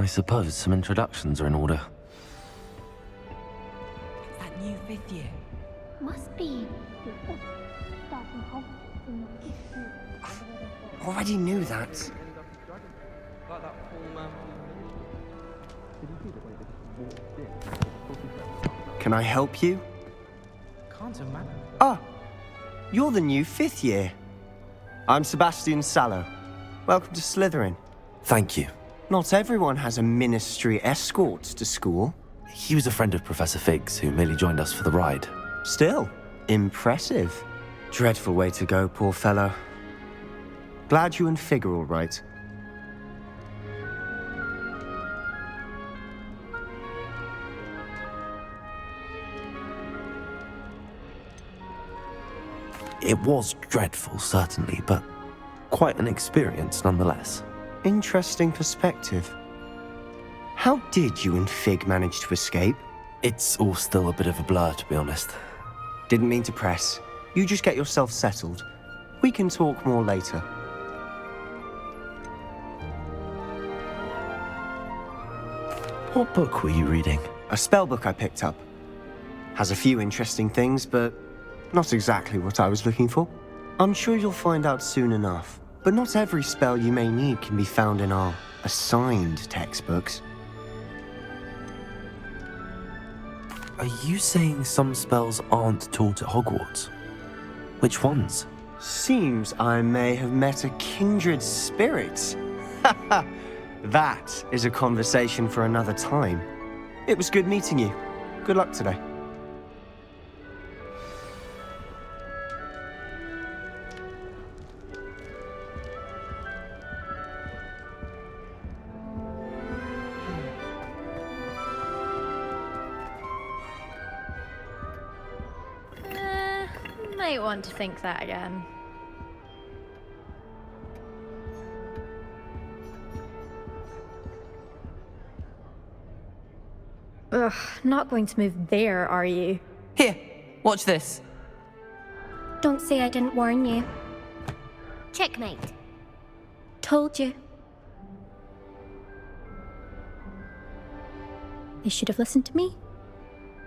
I suppose some introductions are in order. That new 5th year. Must be. Already knew that. Can I help you? Can't imagine. Ah, you're the new 5th year. I'm Sebastian Sallow. Welcome to Slytherin. Thank you. Not everyone has a ministry escort to school. He was a friend of Professor Fig's who merely joined us for the ride. Still, impressive. Dreadful way to go, poor fellow. Glad you and Fig are all right. It was dreadful, certainly, but quite an experience nonetheless. Interesting perspective. How did you and Fig manage to escape? It's all still a bit of a blur, to be honest. Didn't mean to press. You just get yourself settled. We can talk more later. What book were you reading? A spell book I picked up. Has a few interesting things, but not exactly what I was looking for. I'm sure you'll find out soon enough. But not every spell you may need can be found in our assigned textbooks. Are you saying some spells aren't taught at Hogwarts? Which ones? Seems I may have met a kindred spirit. That is a conversation for another time. It was good meeting you. Good luck today. Might want to think that again. Ugh, not going to move there, are you? Here, watch this. Don't say I didn't warn you. Checkmate. Told you. They should have listened to me.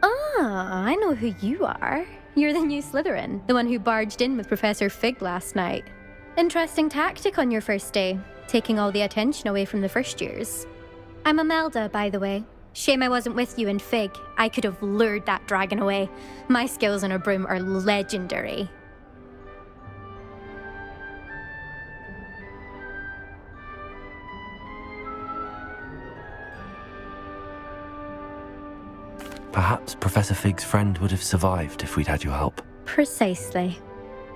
Ah, I know who you are. You're the new Slytherin, the one who barged in with Professor Fig last night. Interesting tactic on your first day, taking all the attention away from the first years. I'm Imelda, by the way. Shame I wasn't with you and Fig. I could have lured that dragon away. My skills on a broom are legendary. Perhaps Professor Fig's friend would have survived if we'd had your help. Precisely.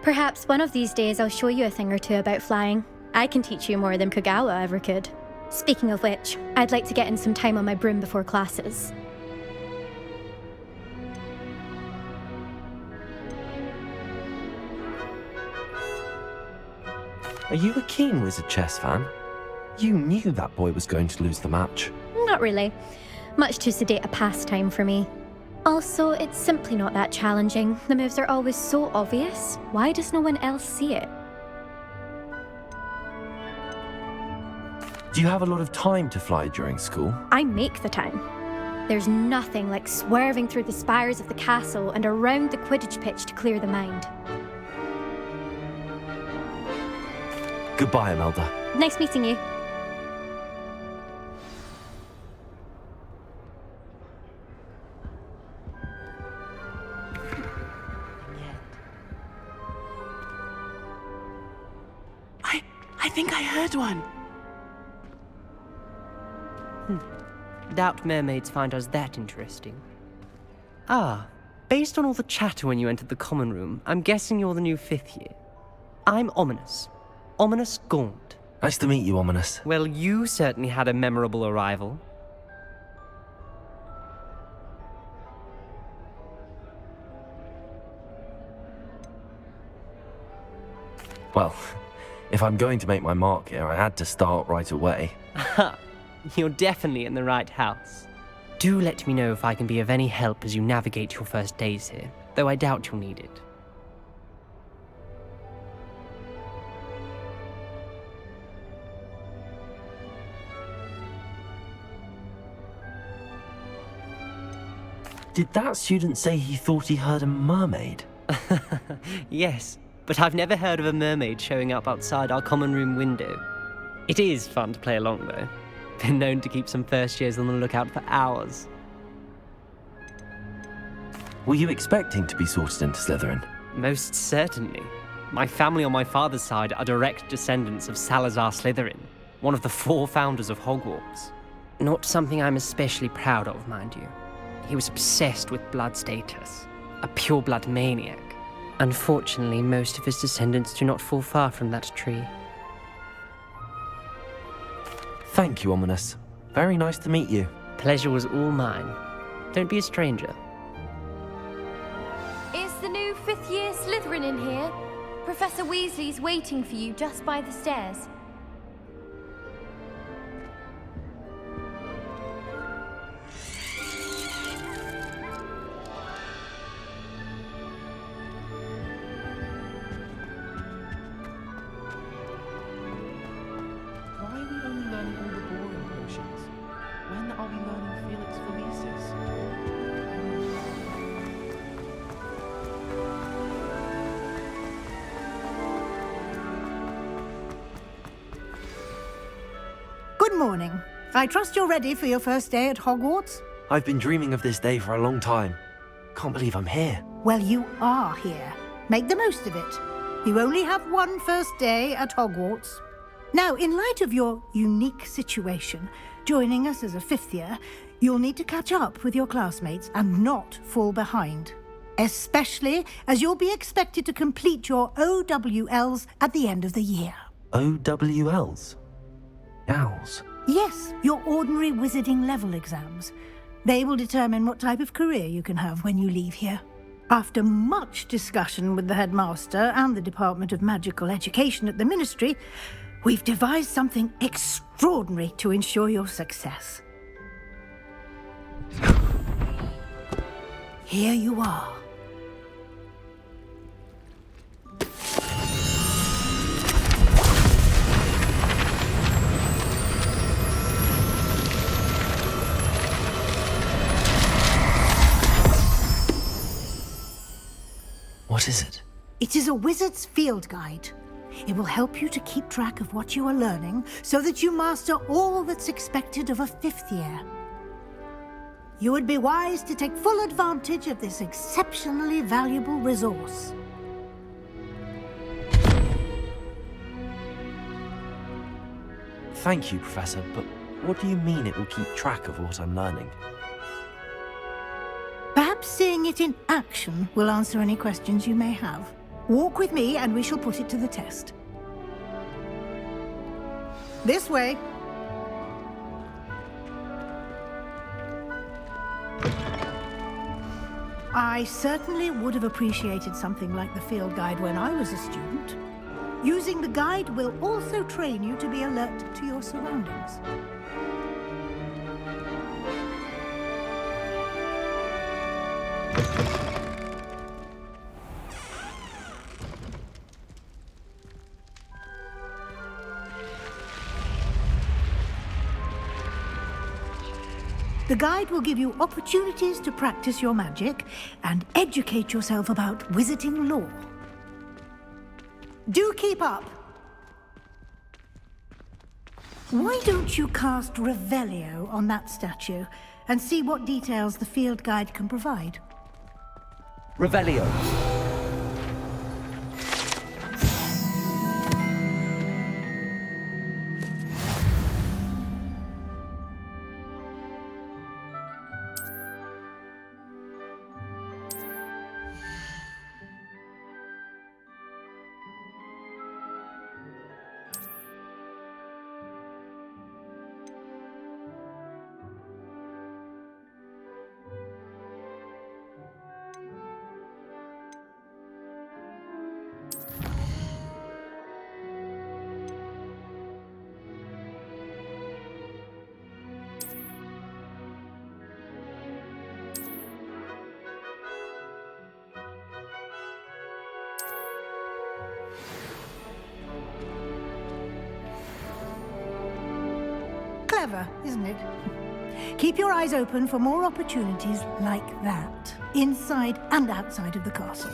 Perhaps one of these days I'll show you a thing or two about flying. I can teach you more than Kogawa ever could. Speaking of which, I'd like to get in some time on my broom before classes. Are you a keen Wizard chess fan? You knew that boy was going to lose the match. Not really. Much too sedate a pastime for me. Also, it's simply not that challenging. The moves are always so obvious. Why does no one else see it? Do you have a lot of time to fly during school? I make the time. There's nothing like swerving through the spires of the castle and around the Quidditch pitch to clear the mind. Goodbye, Imelda. Nice meeting you. I think I heard one. Doubt mermaids find us that interesting. Ah, based on all the chatter when you entered the common room, I'm guessing you're the new 5th year. I'm Ominous. Ominous Gaunt. Nice to meet you, Ominous. Well, you certainly had a memorable arrival. Well, if I'm going to make my mark here, I had to start right away. Aha, you're definitely in the right house. Do let me know if I can be of any help as you navigate your first days here, though I doubt you'll need it. Did that student say he thought he heard a mermaid? Yes, but I've never heard of a mermaid showing up outside our common room window. It is fun to play along, though. Been known to keep some first years on the lookout for hours. Were you expecting to be sorted into Slytherin? Most certainly. My family on my father's side are direct descendants of Salazar Slytherin, one of the 4 founders of Hogwarts. Not something I'm especially proud of, mind you. He was obsessed with blood status, a pure-blood maniac. Unfortunately, most of his descendants do not fall far from that tree. Thank you, Ominous. Very nice to meet you. Pleasure was all mine. Don't be a stranger. Is the new 5th year Slytherin in here? Professor Weasley's waiting for you just by the stairs. Why are we only learning all the boring potions? When are we learning Felix Felicis? Good morning. I trust you're ready for your first day at Hogwarts? I've been dreaming of this day for a long time. Can't believe I'm here. Well, you are here. Make the most of it. You only have one first day at Hogwarts. Now, in light of your unique situation, joining us as a 5th year, you'll need to catch up with your classmates and not fall behind. Especially as you'll be expected to complete your OWLs at the end of the year. OWLs? Owls? Yes, your ordinary wizarding level exams. They will determine what type of career you can have when you leave here. After much discussion with the headmaster and the Department of Magical Education at the Ministry, we've devised something extraordinary to ensure your success. Here you are. What is it? It is a wizard's field guide. It will help you to keep track of what you are learning so that you master all that's expected of a 5th year. You would be wise to take full advantage of this exceptionally valuable resource. Thank you, Professor, but what do you mean it will keep track of what I'm learning? Perhaps seeing it in action will answer any questions you may have. Walk with me and we shall put it to the test. This way. I certainly would have appreciated something like the field guide when I was a student. Using the guide will also train you to be alert to your surroundings. The guide will give you opportunities to practice your magic and educate yourself about wizarding lore. Do keep up! Why don't you cast Revelio on that statue and see what details the field guide can provide? Revelio. Clever, isn't it? Keep your eyes open for more opportunities like that, inside and outside of the castle.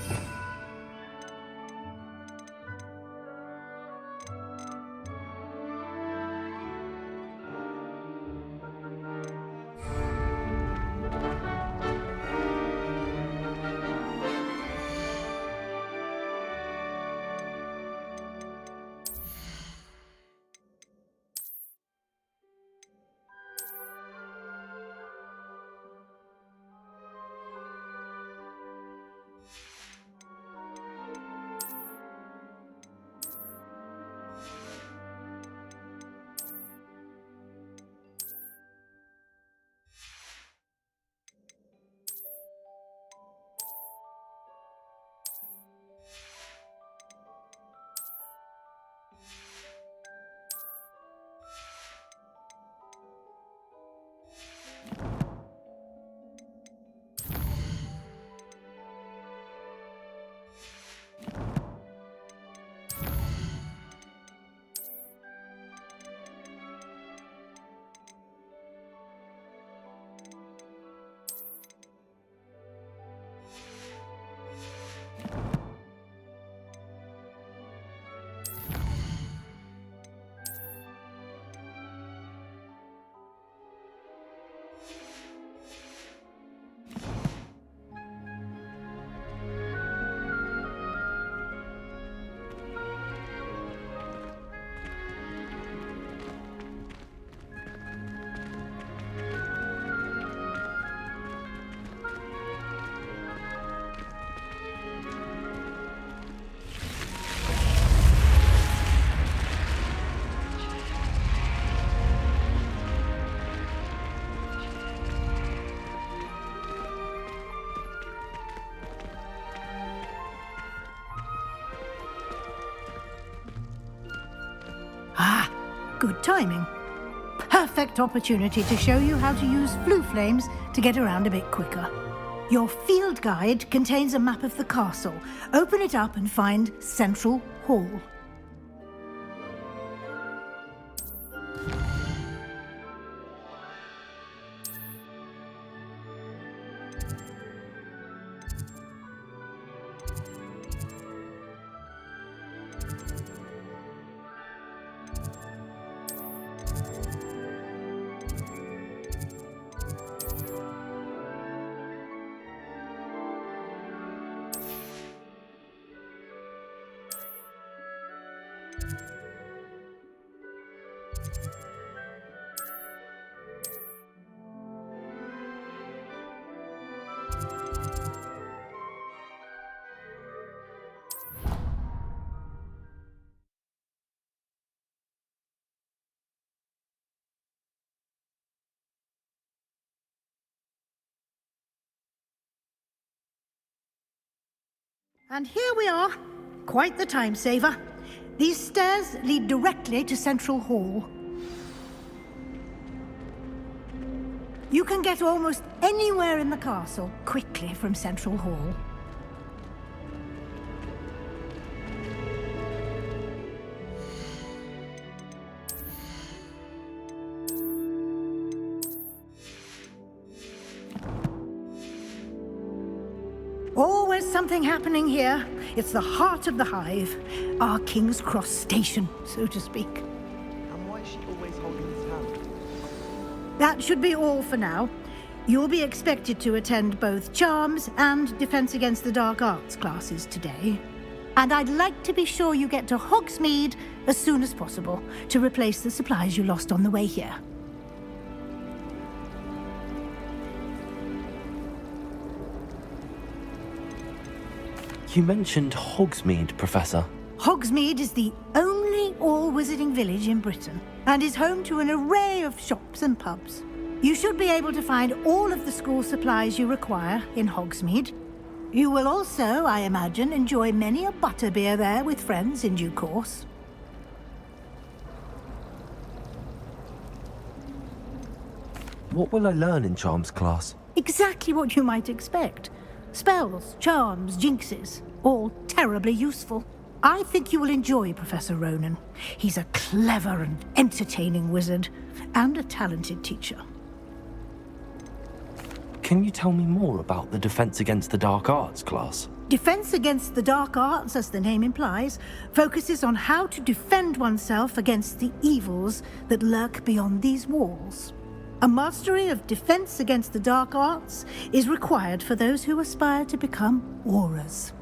Ah, good timing. Perfect opportunity to show you how to use flue flames to get around a bit quicker. Your field guide contains a map of the castle. Open it up and find Central Hall. And here we are. Quite the time saver. These stairs lead directly to Central Hall. You can get almost anywhere in the castle quickly from Central Hall. Always something happening here. It's the heart of the hive, our King's Cross station, so to speak. And why is she always holding his hand? That should be all for now. You'll be expected to attend both Charms and Defense Against the Dark Arts classes today. And I'd like to be sure you get to Hogsmeade as soon as possible to replace the supplies you lost on the way here. You mentioned Hogsmeade, Professor. Hogsmeade is the only all-wizarding village in Britain and is home to an array of shops and pubs. You should be able to find all of the school supplies you require in Hogsmeade. You will also, I imagine, enjoy many a butterbeer there with friends in due course. What will I learn in Charms class? Exactly what you might expect. Spells, charms, jinxes, all terribly useful. I think you will enjoy Professor Ronan. He's a clever and entertaining wizard, and a talented teacher. Can you tell me more about the Defense Against the Dark Arts class? Defense Against the Dark Arts, as the name implies, focuses on how to defend oneself against the evils that lurk beyond these walls. A mastery of Defense Against the Dark Arts is required for those who aspire to become Aurors.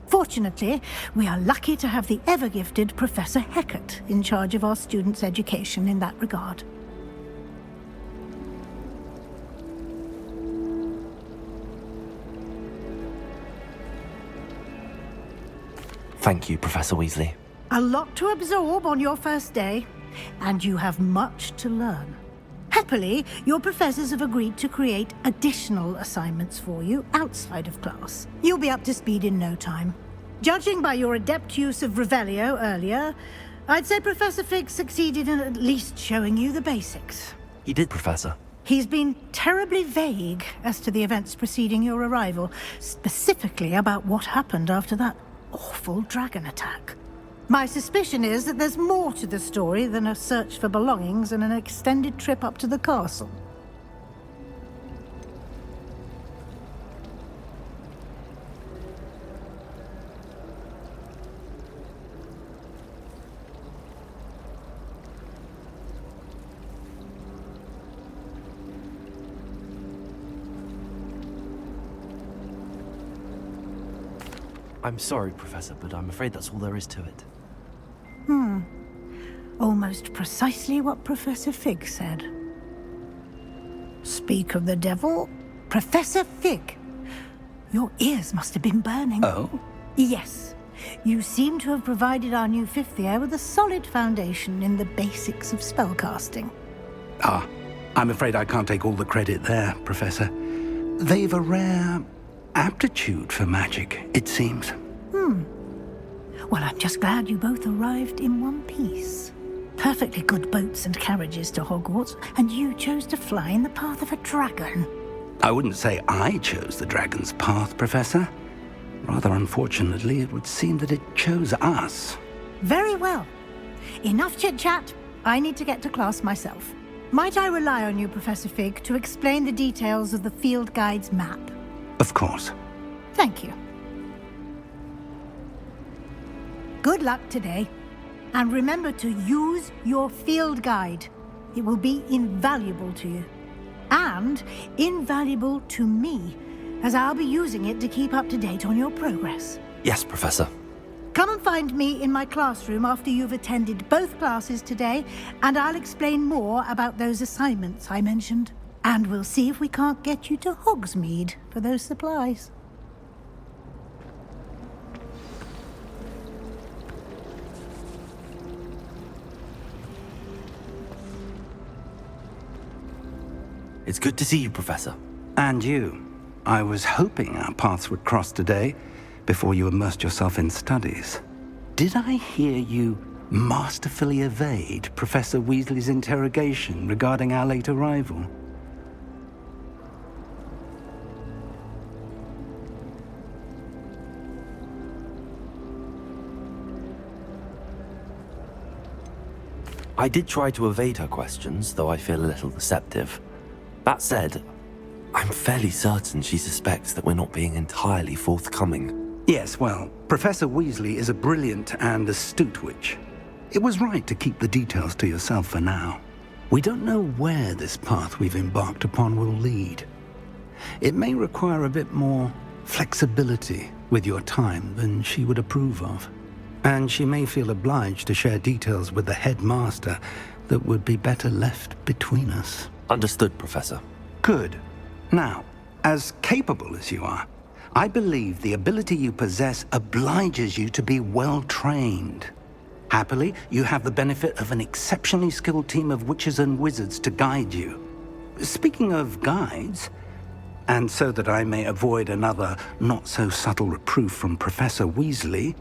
Fortunately, we are lucky to have the ever-gifted Professor Heckert in charge of our students' education in that regard. Thank you, Professor Weasley. A lot to absorb on your first day, and you have much to learn. Happily, your professors have agreed to create additional assignments for you outside of class. You'll be up to speed in no time. Judging by your adept use of Revelio earlier, I'd say Professor Fig succeeded in at least showing you the basics. He did, Professor. He's been terribly vague as to the events preceding your arrival, specifically about what happened after that awful dragon attack. My suspicion is that there's more to the story than a search for belongings and an extended trip up to the castle. I'm sorry, Professor, but I'm afraid that's all there is to it. Almost precisely what Professor Fig said. Speak of the devil, Professor Fig. Your ears must have been burning. Oh? Yes. You seem to have provided our new fifth year with a solid foundation in the basics of spellcasting. Ah, I'm afraid I can't take all the credit there, Professor. They've a rare aptitude for magic, it seems. Well, I'm just glad you both arrived in one piece. Perfectly good boats and carriages to Hogwarts, and you chose to fly in the path of a dragon. I wouldn't say I chose the dragon's path, Professor. Rather unfortunately, it would seem that it chose us. Very well. Enough chit-chat. I need to get to class myself. Might I rely on you, Professor Fig, to explain the details of the field guide's map? Of course. Thank you. Good luck today. And remember to use your field guide. It will be invaluable to you. And invaluable to me, as I'll be using it to keep up to date on your progress. Yes, Professor. Come and find me in my classroom after you've attended both classes today, and I'll explain more about those assignments I mentioned. And we'll see if we can't get you to Hogsmeade for those supplies. It's good to see you, Professor. And you. I was hoping our paths would cross today, before you immersed yourself in studies. Did I hear you masterfully evade Professor Weasley's interrogation regarding our late arrival? I did try to evade her questions, though I feel a little deceptive. That said, I'm fairly certain she suspects that we're not being entirely forthcoming. Yes, well, Professor Weasley is a brilliant and astute witch. It was right to keep the details to yourself for now. We don't know where this path we've embarked upon will lead. It may require a bit more flexibility with your time than she would approve of. And she may feel obliged to share details with the headmaster that would be better left between us. Understood, Professor. Good. Now, as capable as you are, I believe the ability you possess obliges you to be well trained. Happily, you have the benefit of an exceptionally skilled team of witches and wizards to guide you. Speaking of guides, and so that I may avoid another not-so-subtle reproof from Professor Weasley,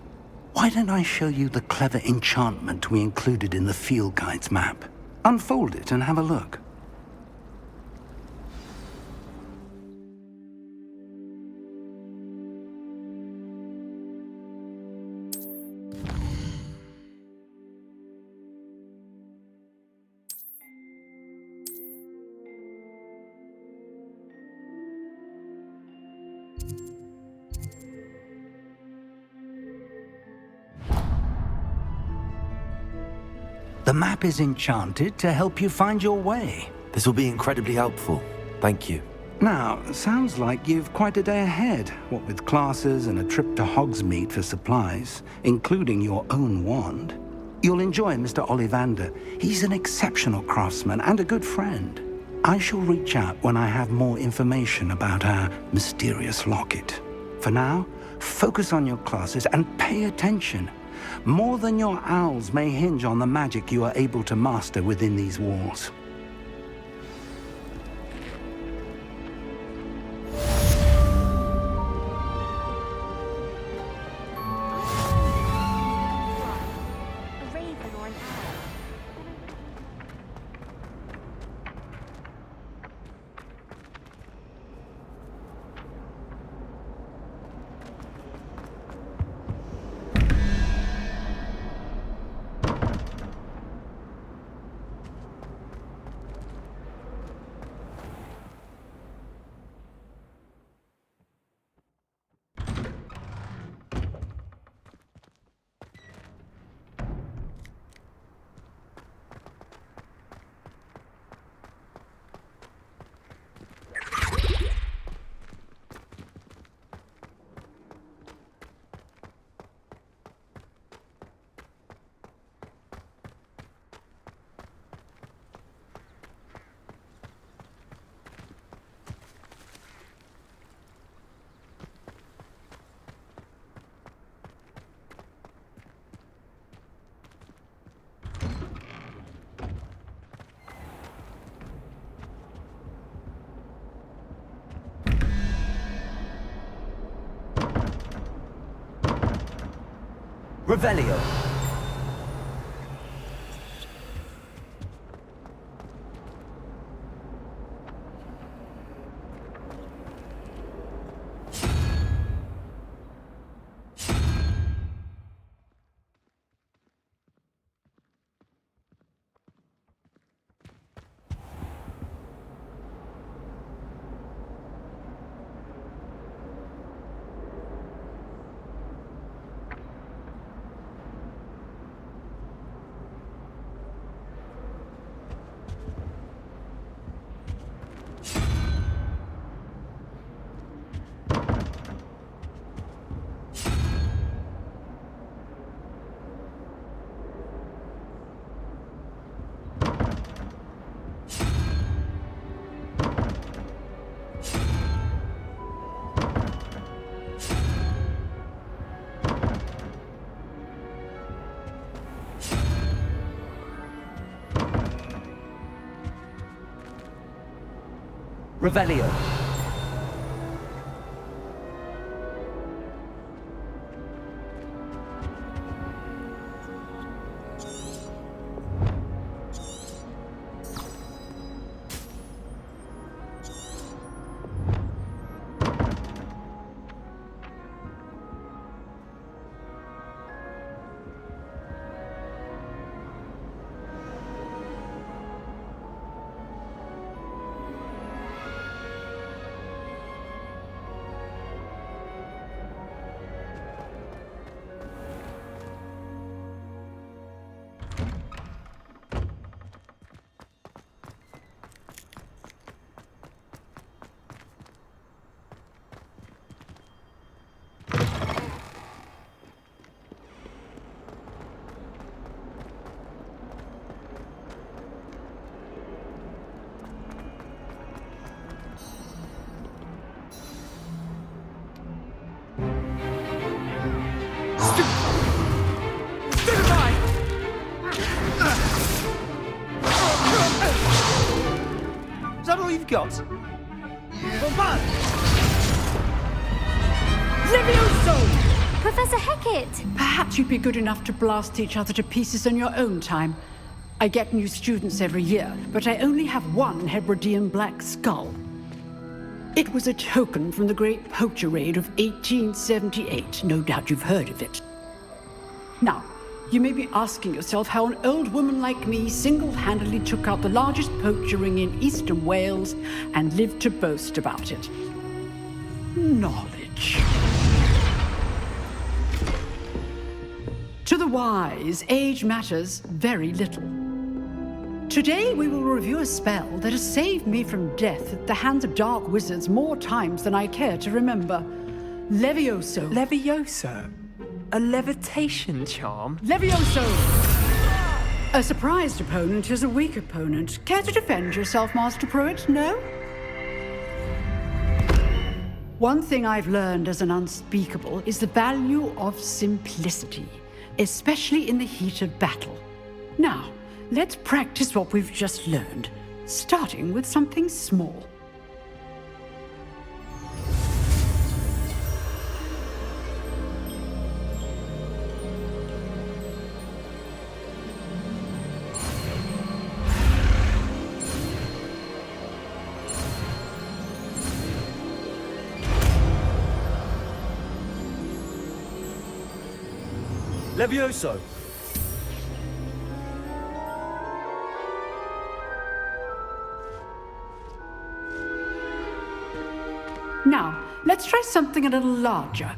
why don't I show you the clever enchantment we included in the field guide's map? Unfold it and have a look. The map is enchanted to help you find your way. This will be incredibly helpful. Thank you. Now, sounds like you've quite a day ahead, what with classes and a trip to Hogsmeade for supplies, including your own wand. You'll enjoy Mr. Ollivander. He's an exceptional craftsman and a good friend. I shall reach out when I have more information about our mysterious locket. For now, focus on your classes and pay attention. More than your owls may hinge on the magic you are able to master within these walls. A raven or an owl? Revelio. Revelio. Is that all you've got? Professor Hecat! Perhaps you'd be good enough to blast each other to pieces in your own time. I get new students every year, but I only have one Hebridean black skull. It was a token from the Great Poacher Raid of 1878. No doubt you've heard of it. Now, you may be asking yourself how an old woman like me single-handedly took out the largest poacher ring in eastern Wales and lived to boast about it. Knowledge. To the wise, age matters very little. Today we will review a spell that has saved me from death at the hands of dark wizards more times than I care to remember. Levioso. Levioso? A levitation charm? Levioso! A surprised opponent is a weak opponent. Care to defend yourself, Master Pruitt? No? One thing I've learned as an unspeakable is the value of simplicity, especially in the heat of battle. Now, let's practice what we've just learned, starting with something small. Levioso! Now, let's try something a little larger.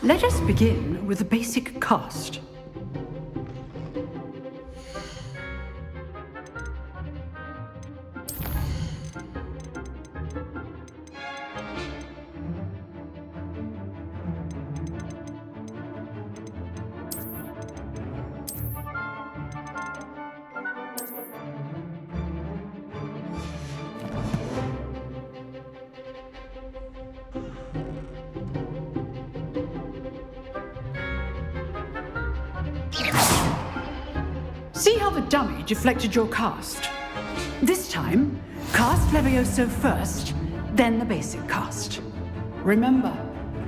Let us begin with the basic cast. See how the dummy deflected your cast? This time, cast Levioso first, then the basic cast. Remember,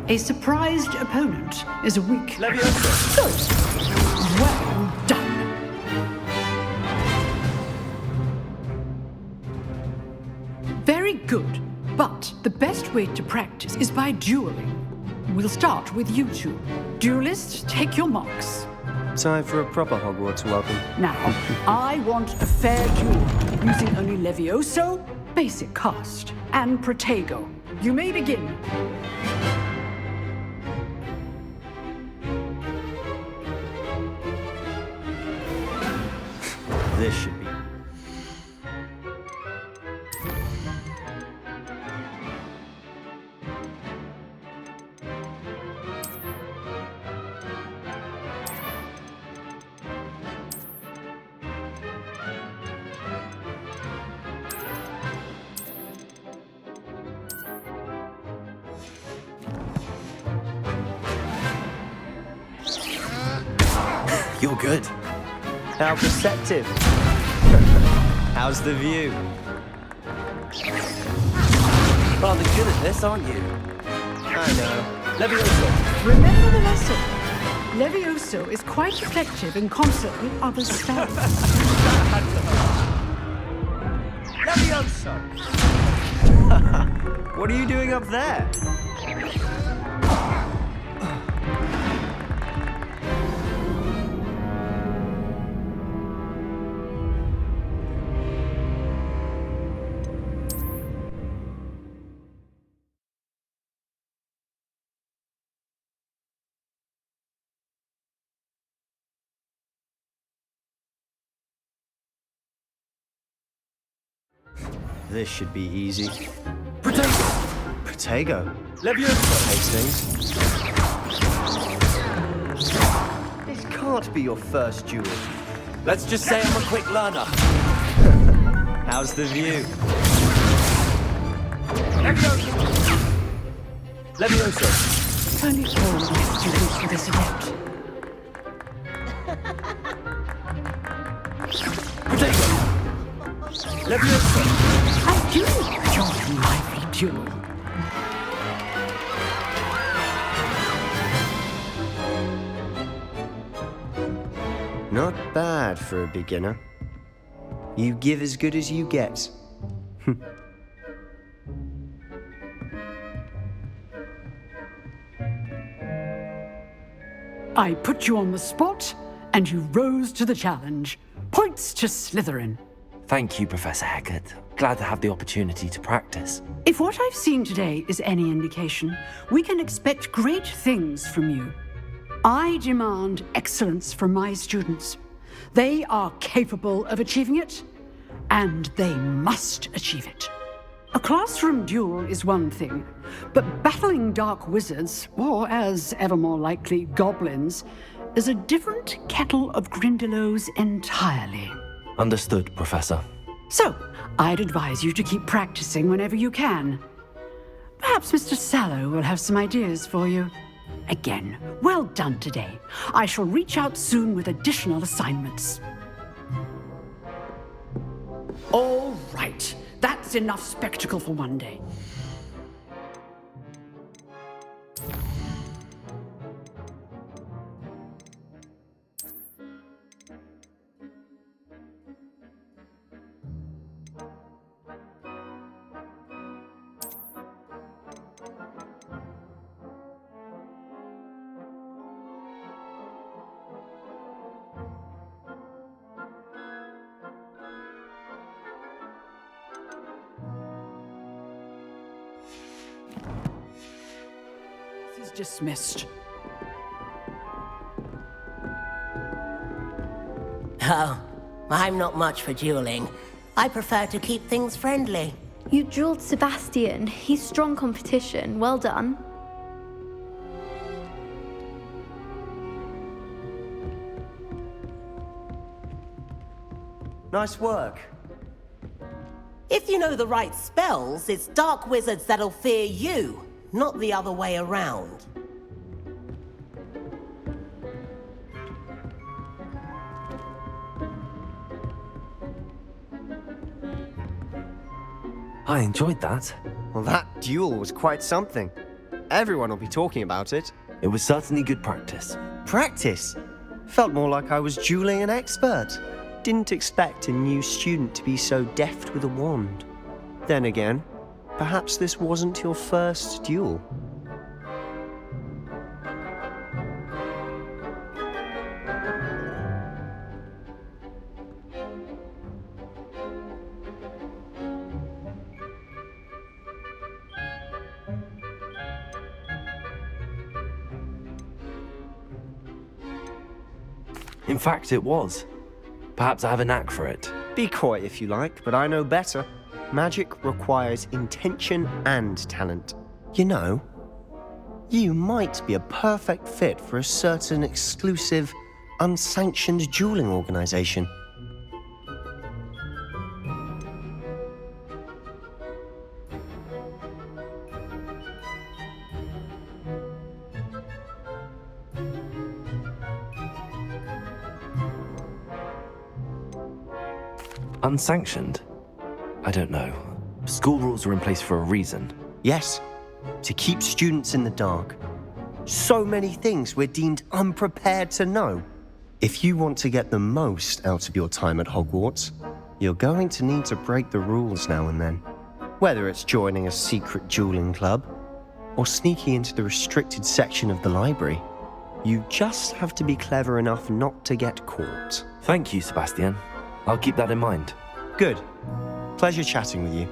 a surprised opponent is a weak... Levioso! Good. Well done. Very good, but the best way to practice is by dueling. We'll start with you two. Duelists, take your marks. Time for a proper Hogwarts welcome. Now, I want a fair duel, using only Levioso, basic cast, and Protego. You may begin. This should be... You're good. How perceptive. How's the view? Rather good at this, aren't you? I know. Levioso! Remember the lesson. Levioso is quite effective in concert with other spells. Levioso! What are you doing up there? This should be easy. Protego! Protego? Levioso! Hastings? This can't be your first duel. Let's just say I'm a quick learner. How's the view? Levioso! Levioso! Only 4 left students for this event. Protego! Levioso! I do enjoy a lively duel. Not bad for a beginner. You give as good as you get. I put you on the spot, and you rose to the challenge. Points to Slytherin. Thank you, Professor Hecat. Glad to have the opportunity to practice. If what I've seen today is any indication, we can expect great things from you. I demand excellence from my students. They are capable of achieving it, and they must achieve it. A classroom duel is one thing, but battling dark wizards, or as ever more likely, goblins, is a different kettle of Grindylows entirely. Understood, Professor. So, I'd advise you to keep practicing whenever you can. Perhaps Mr. Sallow will have some ideas for you. Again, well done today. I shall reach out soon with additional assignments. All right, that's enough spectacle for one day. Is dismissed. Oh, I'm not much for dueling. I prefer to keep things friendly. You dueled Sebastian. He's strong competition. Well done. Nice work. If you know the right spells, it's dark wizards that'll fear you, not the other way around. I enjoyed that. Well, that duel was quite something. Everyone will be talking about it. It was certainly good practice. Practice? Felt more like I was dueling an expert. Didn't expect a new student to be so deft with a wand. Then again, perhaps this wasn't your first duel. In fact, it was. Perhaps I have a knack for it. Be coy if you like, but I know better. Magic requires intention and talent. You know, you might be a perfect fit for a certain exclusive, unsanctioned dueling organization. Unsanctioned? I don't know. School rules are in place for a reason. Yes, to keep students in the dark. So many things we're deemed unprepared to know. If you want to get the most out of your time at Hogwarts, you're going to need to break the rules now and then. Whether it's joining a secret dueling club or sneaking into the restricted section of the library, you just have to be clever enough not to get caught. Thank you, Sebastian. I'll keep that in mind. Good. Pleasure chatting with you.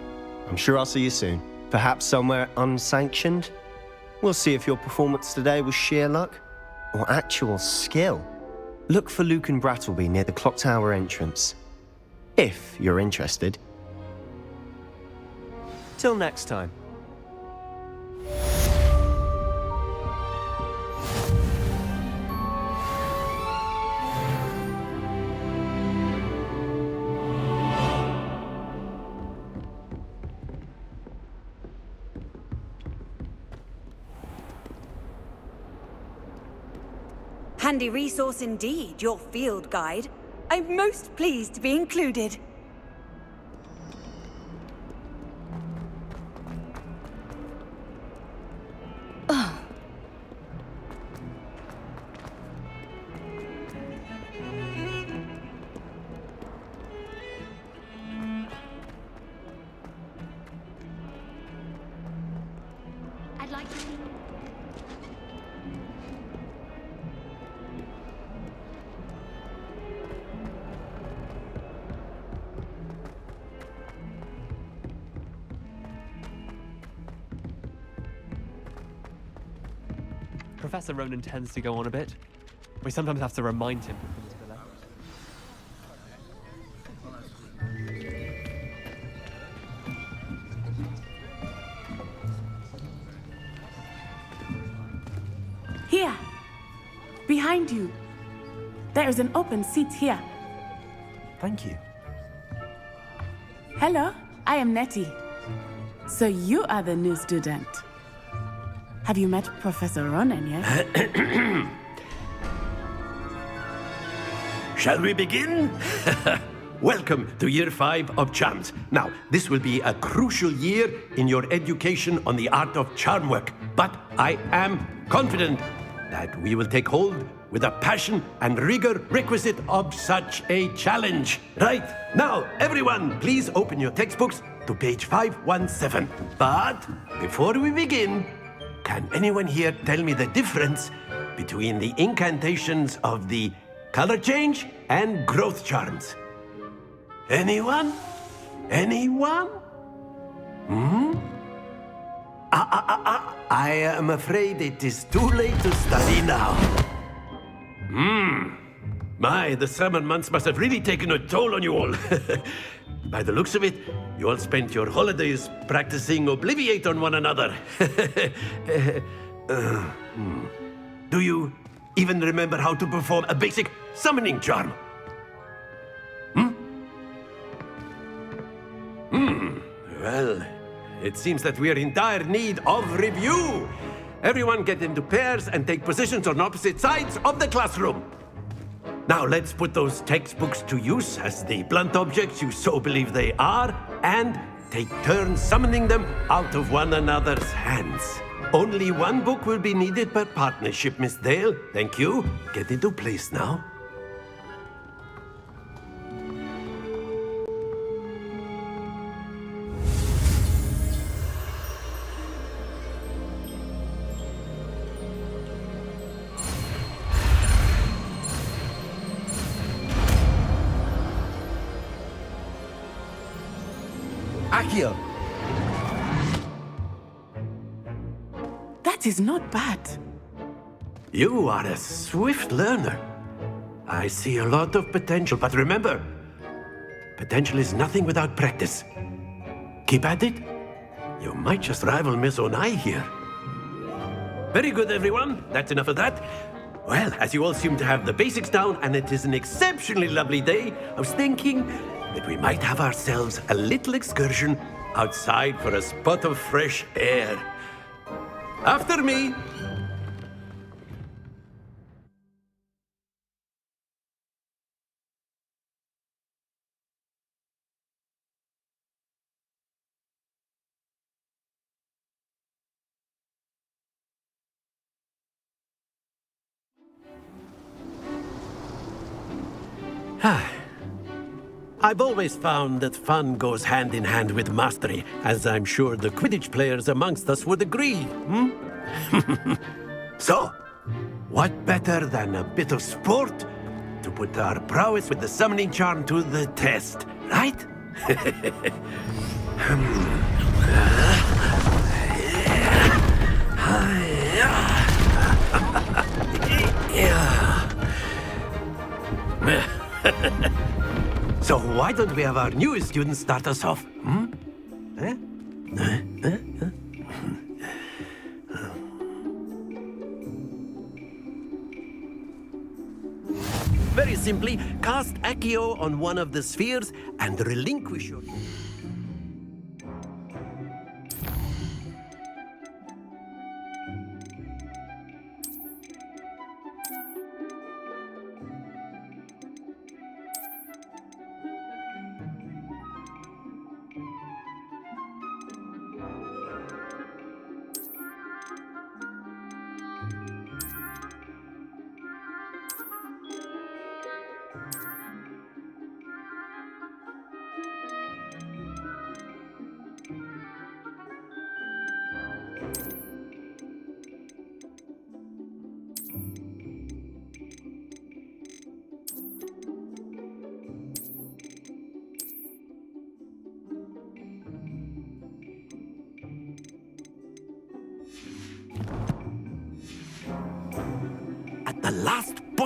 I'm sure I'll see you soon. Perhaps somewhere unsanctioned? We'll see if your performance today was sheer luck or actual skill. Look for Luke and Brattleby near the clock tower entrance, if you're interested. Till next time. Handy resource indeed, your field guide. I'm most pleased to be included. I'd like to see. Professor Ronan tends to go on a bit. We sometimes have to remind him to come to the left. Here! Behind you! There is an open seat here. Thank you. Hello, I am Nettie. So you are the new student. Have you met Professor Ronan yet? Shall we begin? Welcome to Year 5 of Charms. Now, this will be a crucial year in your education on the art of charm work, but I am confident that we will take hold with a passion and rigor requisite of such a challenge. Right, now, everyone, please open your textbooks to page 517. But before we begin, can anyone here tell me the difference between the incantations of the color change and growth charms? Anyone? Anyone? I am afraid it is too late to study now. My, the summer months must have really taken a toll on you all. By the looks of it, you all spent your holidays practicing Obliviate on one another. Do you even remember how to perform a basic summoning charm? Well, it seems that we are in dire need of review. Everyone get into pairs and take positions on opposite sides of the classroom. Now let's put those textbooks to use as the blunt objects you so believe they are, and take turns summoning them out of one another's hands. Only one book will be needed per partnership, Miss Dale. Thank you. Get into place now. Accio. That is not bad. You are a swift learner. I see a lot of potential, but remember, potential is nothing without practice. Keep at it. You might just rival Miss Onai here. Very good, everyone. That's enough of that. Well, as you all seem to have the basics down, and it is an exceptionally lovely day, I was thinking that we might have ourselves a little excursion outside for a spot of fresh air. After me. I've always found that fun goes hand in hand with mastery, as I'm sure the Quidditch players amongst us would agree, So, what better than a bit of sport to put our prowess with the summoning charm to the test, right? So why don't we have our newest student start us off? Very simply, cast Accio on one of the spheres and relinquish your...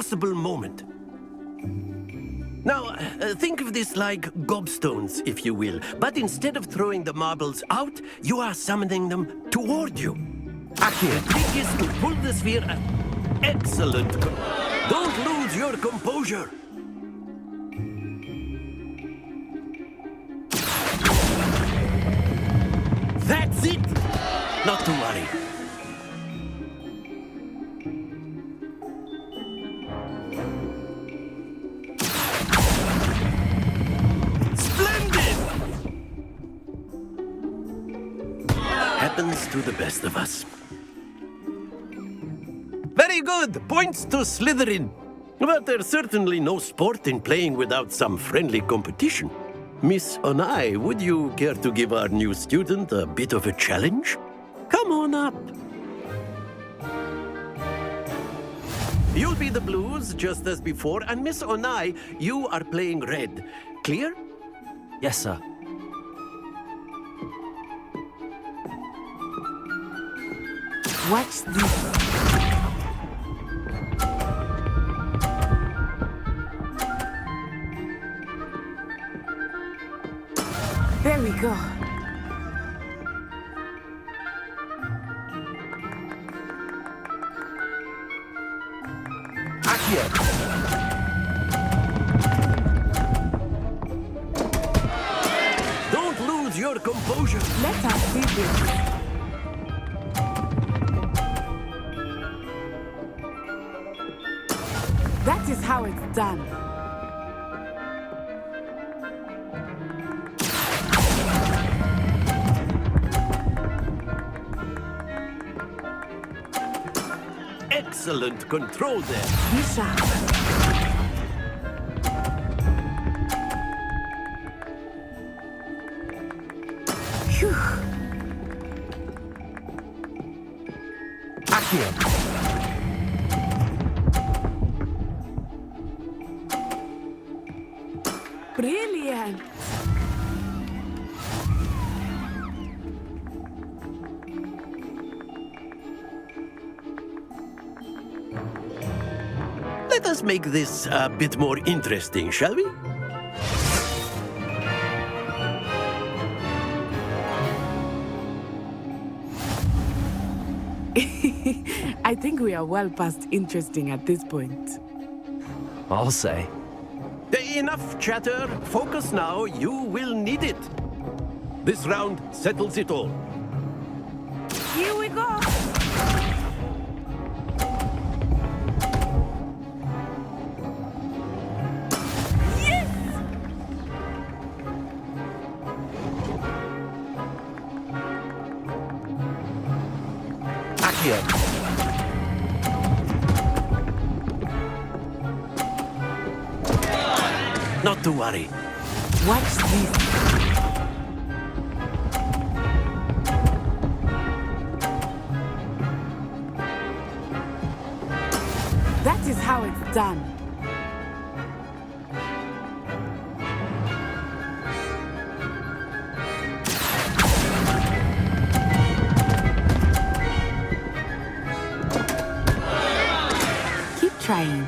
possible moment. Now, think of this like gobstones, if you will. But instead of throwing the marbles out, you are summoning them toward you. Akio, the trick is to pull the sphere. Excellent. Don't lose your composure. That's it. Not to worry. Happens to the best of us. Very good! Points to Slytherin. But there's certainly no sport in playing without some friendly competition. Miss Onai, would you care to give our new student a bit of a challenge? Come on up. You'll be the blues, just as before, and Miss Onai, you are playing red. Clear? Yes, sir. Watch this. There we go. Akio. Don't lose your composure. Let us see this. That is how it's done. Excellent control there. Be sharp. Phew. Akio. Brilliant. Let us make this a bit more interesting, shall we? I think we are well past interesting at this point. I'll say. Enough chatter. Focus now. You will need it. This round settles it all. Here we go. Yes! Akio. Not to worry. Watch this. That is how it's done. Keep trying.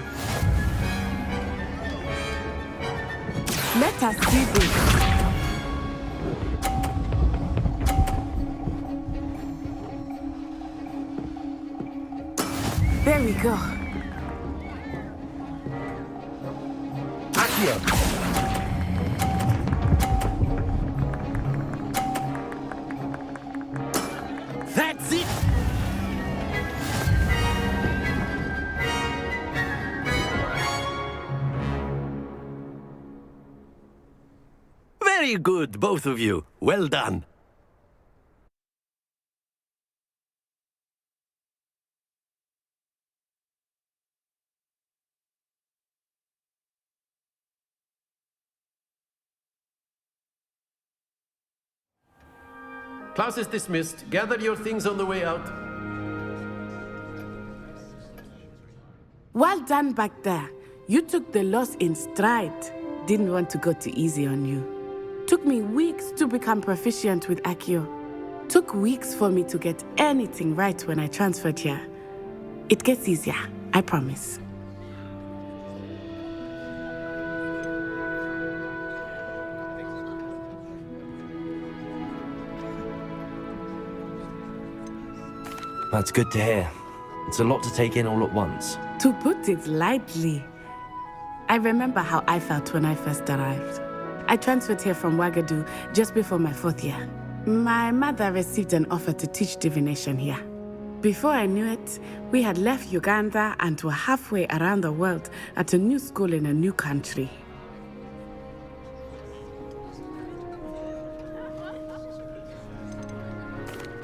Let us see this. There we go. Akio. That's it. Very good, both of you. Well done. Class is dismissed. Gather your things on the way out. Well done back there. You took the loss in stride. Didn't want to go too easy on you. Took me weeks to become proficient with Akio. Took weeks for me to get anything right when I transferred here. It gets easier, I promise. That's good to hear. It's a lot to take in all at once. To put it lightly, I remember how I felt when I first arrived. I transferred here from Ouagadougou just before my 4th year. My mother received an offer to teach divination here. Before I knew it, we had left Uganda and were halfway around the world at a new school in a new country.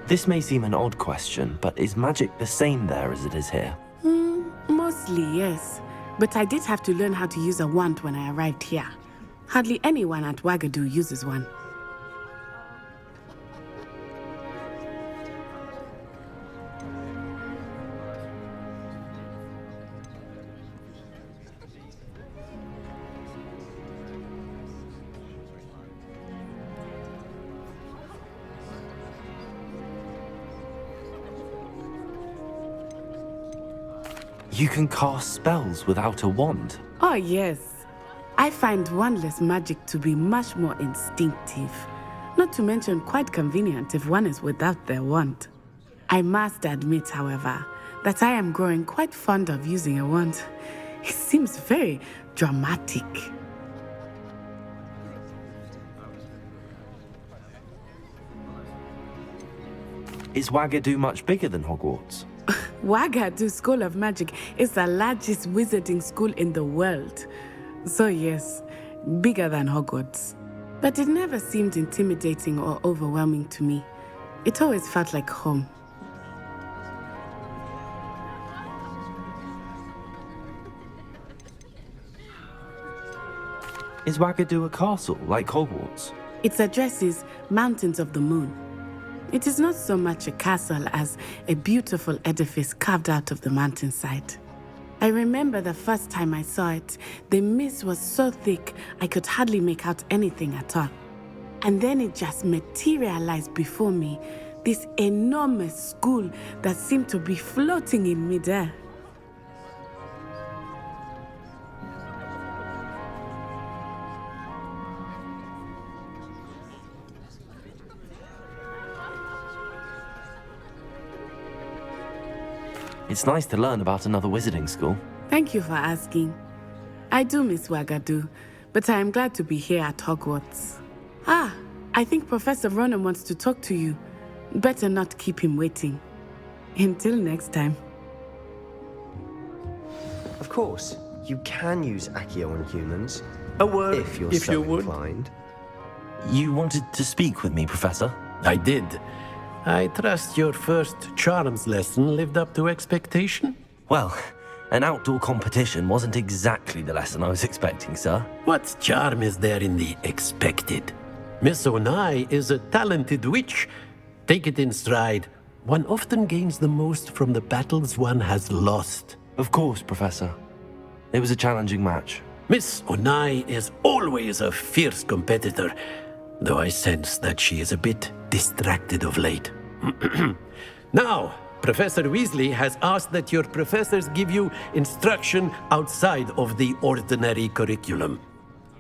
This may seem an odd question, but is magic the same there as it is here? Mostly, yes. But I did have to learn how to use a wand when I arrived here. Hardly anyone at Ouagadougou uses one. You can cast spells without a wand? Oh, yes. I find wandless magic to be much more instinctive. Not to mention quite convenient if one is without their wand. I must admit, however, that I am growing quite fond of using a wand. It seems very dramatic. Is Ouagadougou much bigger than Hogwarts? Ouagadougou School of Magic is the largest wizarding school in the world. So yes, bigger than Hogwarts. But it never seemed intimidating or overwhelming to me. It always felt like home. Is Ouagadougou a castle like Hogwarts? Its address is Mountains of the Moon. It is not so much a castle as a beautiful edifice carved out of the mountainside. I remember the first time I saw it, the mist was so thick I could hardly make out anything at all. And then it just materialized before me, this enormous school that seemed to be floating in midair. It's nice to learn about another wizarding school. Thank you for asking. I do miss Ouagadougou, but I am glad to be here at Hogwarts. Ah, I think Professor Ronan wants to talk to you. Better not keep him waiting. Until next time. Of course, you can use Accio on humans. A word if you're so inclined. You wanted to speak with me, Professor? I did. I trust your first charms lesson lived up to expectation? Well, an outdoor competition wasn't exactly the lesson I was expecting, sir. What charm is there in the expected? Miss Onai is a talented witch. Take it in stride. One often gains the most from the battles one has lost. Of course, Professor. It was a challenging match. Miss Onai is always a fierce competitor, though I sense that she is a bit distracted of late. Now, Professor Weasley has asked that your professors give you instruction outside of the ordinary curriculum.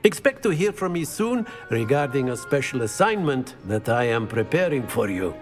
Expect to hear from me soon regarding a special assignment that I am preparing for you.